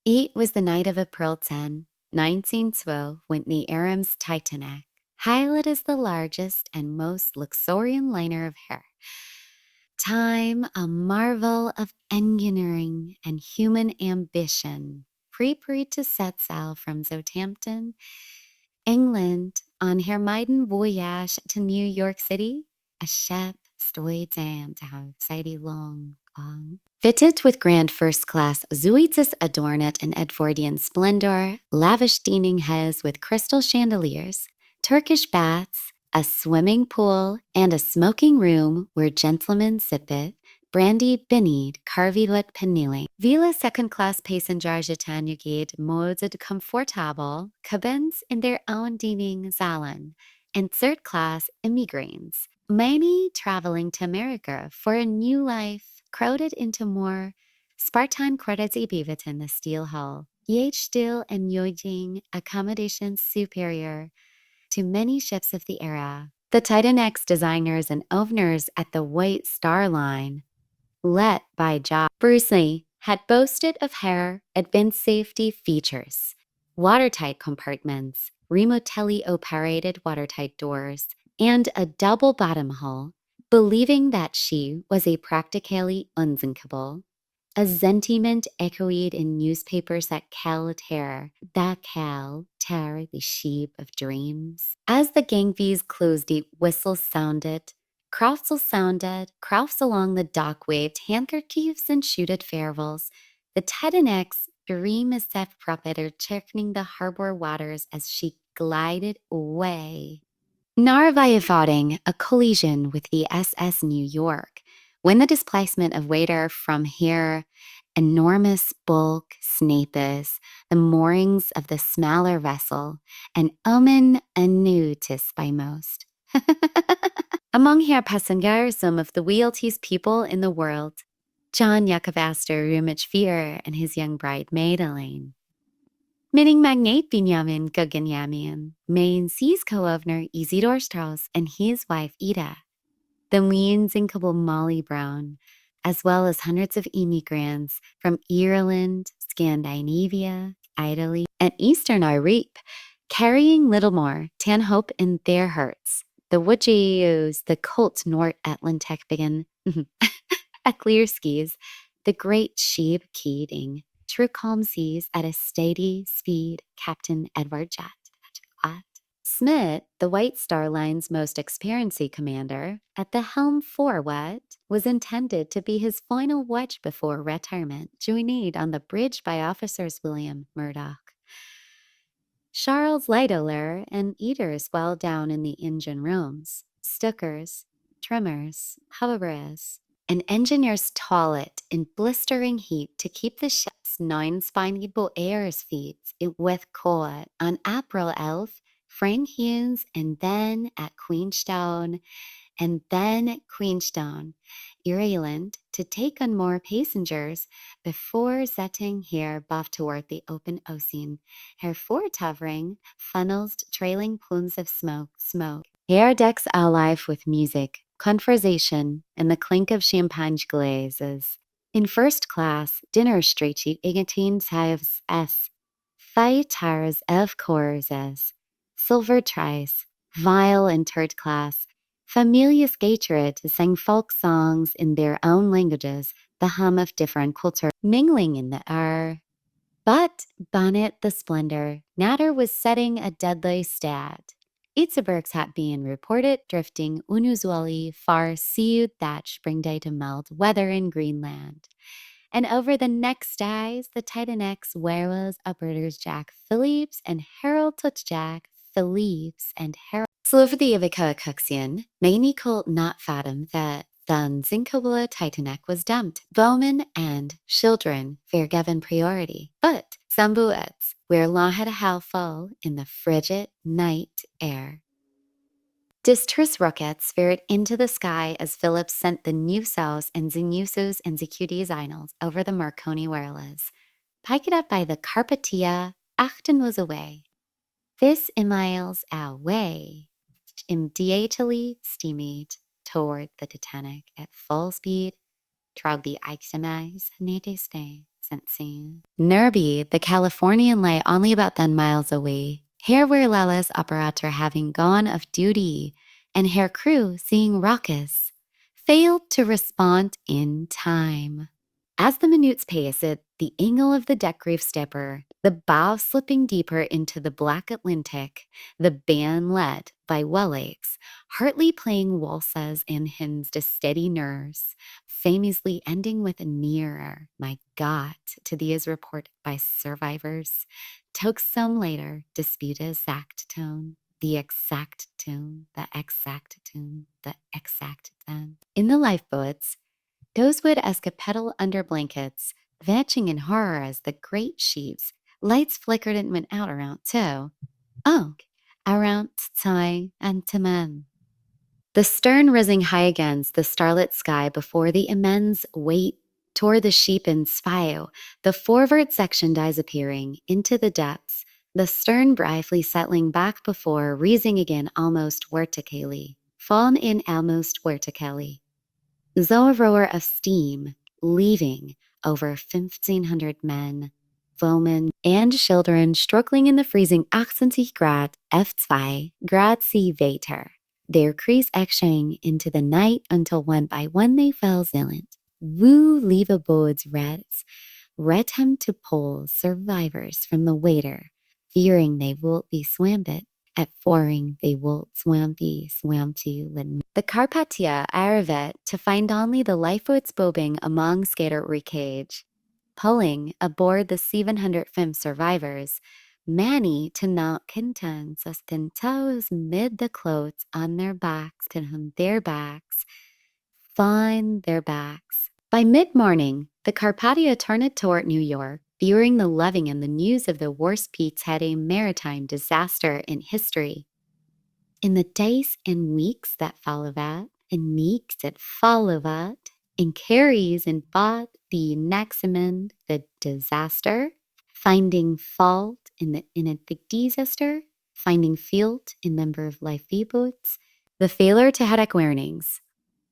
It was the night of April 10, 1912, when the RMS Titanic, hailed as the largest and most luxuriant liner of her time, a marvel of engineering and human ambition, prepared to set sail from Southampton, England, on her maiden voyage to New York City. A ship stood down outside long. Fitted with grand first-class suites adorned in Edwardian splendor, lavish dining halls with crystal chandeliers, Turkish baths, a swimming pool, and a smoking room where gentlemen sipped brandy beneath carved paneling. Villa second-class passengers attended modes comfortable cabins in their own dining salon, and third-class immigrants, many traveling to America for a new life, crowded into more Spartan credits ibivet in the steel hull, yet still enjoying accommodations superior to many ships of the era. The Titanic's designers and owners at the White Star Line, led by Job Brucey, had boasted of her advanced safety features: watertight compartments, remotely operated watertight doors, and a double bottom hull, believing that she was a practically unsinkable. A sentiment echoed in newspapers that Cal Terror, the sheep of dreams. As the gangways closed, the whistles sounded, crafts along the dock waved handkerchiefs and shooted farewells. The Titanic's dream is self-propelled, checking the harbor waters as she glided away. Narvaifading a collision with the SS New York, when the displacement of water from her enormous bulk snapes the moorings of the smaller vessel, an omen unnoticed by most. Among her passengers, some of the wealthiest people in the world, John Jacob Astor, Rumich Fear, and his young bride Madeline. Mining magnate Benjamin Guggenheimian, Maine Seas co-owner Isidor Strauss, and his wife Ida. The unsinkable Molly Brown, as well as hundreds of immigrants from Ireland, Scandinavia, Italy, and Eastern Europe, carrying little more than hope in their hearts. The Wujayos, the Colt North Atlantic begin at clear skis, the great ship keating through calm seas at a steady speed, Captain Edward Judd. Smith, the White Star Line's most experienced commander, at the helm for what was intended to be his final watch before retirement, journeyed on the bridge by officers William Murdoch, Charles Lightoller, and eaters well down in the engine rooms, stookers, trimmers, hovers, and engineers toilet in blistering heat to keep the ship's nine-spined airs feet with cold on April 11th, Frank Hughes, and then at Queenstown, Ireland, to take on more passengers before setting here above toward the open ocean, her fort hovering, funnels trailing plumes of smoke. Air decks alive with music, conversation, and the clink of champagne glasses. In first class, dinner street 18 times S. 5 tires of courses, silver tries, vile in third class, familias gated to sing folk songs in their own languages, the hum of different culture mingling in the air. But bonnet the splendor, Natter was setting a deadly stat. Icebergs had been reported drifting unusually far south that spring day to mild weather in Greenland. And over the next days, the Titanic's whereas operators Jack Phillips and Harold Jack Phillips and Harold Slover the evacuation, many could not fathom that the unsinkable Titanic was dumped. Women and children were given priority, but some bullets were long had a hellfall in the frigid night air. Distress rockets fared into the sky as Phillips sent the new cells and Zenusos and Zecuti Zinals over the Marconi wireless. Piked up by the Carpathia, Achton was away. This miles away, immediately steamed toward the Titanic at full speed, through the Ixamis United States. Nerby, the Californian, lay only about 10 miles away. Here were Lala's operator having gone off duty, and her crew, seeing raucous, failed to respond in time. As the minutes passed, the angle of the deck reef stepper, the bow slipping deeper into the black Atlantic, the band led by Wellakes, hardly playing waltzes and hymns to steady nerves, famously ending with a nearer, my God, to the is reported by survivors, took some later dispute exact tone, the exact tune, the exact tune, the exact tone. In the lifeboats, those would escapedal under blankets, vanishing in horror as the great sheets, lights flickered and went out around too. Oh, around time and to men. The stern rising high against the starlit sky before the immense weight tore the sheep in spile, the forward section dies appearing into the depths, the stern briefly settling back before rising again almost vertically, fallen in almost vertically. Though a roar of steam, leaving over 1,500 men, women, and children struggling in the freezing 28 Grad F2 Grad C weiter. Their crews etching into the night until one by one they fell silent. Woo leave-aboards rats, red him to pull survivors from the waiter, fearing they will be swambit. At foring they will swam to Lynn. The Carpathia arrived to find only the lifeboats bobbing among scattered wreckage. Pulling aboard the 705 survivors, many to not content ostentatious mid the clothes on their backs to hunt their backs, find their backs. By mid-morning, the Carpathia turned toward New York, fearing the loving and the news of the worst Pete's had a maritime disaster in history. In the days and weeks that followed that, in carries and fought the Naximen, the disaster, finding fault in the disaster, finding fault in number of life boats, the failure to headache warnings,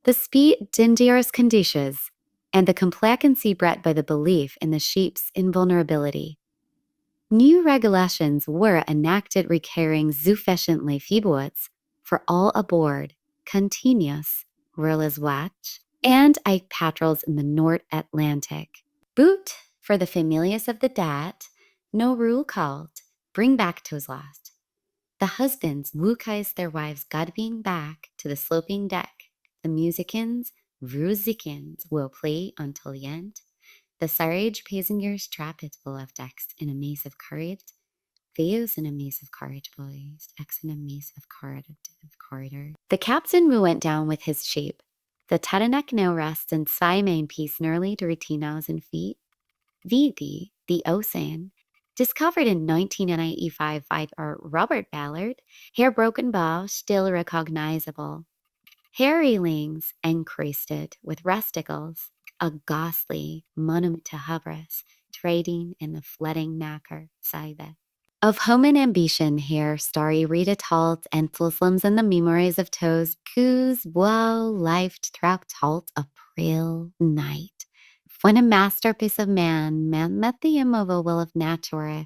the speed dangerous conditions, and the complacency bred by the belief in the ship's invulnerability. New regulations were enacted requiring sufficient lifeboats for all aboard, continuous, Rilla's watch, and ice patrols in the North Atlantic. Boot for the familiars of the dead, no rule called, bring back to's lost. The husbands wookais their wives God being back to the sloping deck. The musicians, Rusikins, will play until the end. The Sarge passengers trapped below decks in a maze of courage. Theos in a maze of courage boys, X in a maze of corridor. The captain who went down with his sheep. The Titanic now rests in zwei main piece nearly to 18,000 feet. VD, the ocean, discovered in 1985 by Robert Ballard, hair broken bow still recognizable. Hair railings encrusted with rusticles, a ghastly monument to hubris, trading in the flooding nacre side. Of home and ambition here, story retold and Muslims and the memories of toes, whose wow life throughout April night. When a masterpiece of man met the immovable will of nature,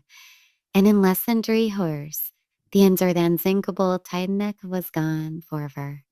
and in less than 3 hours, the unsinkable Titanic was gone forever.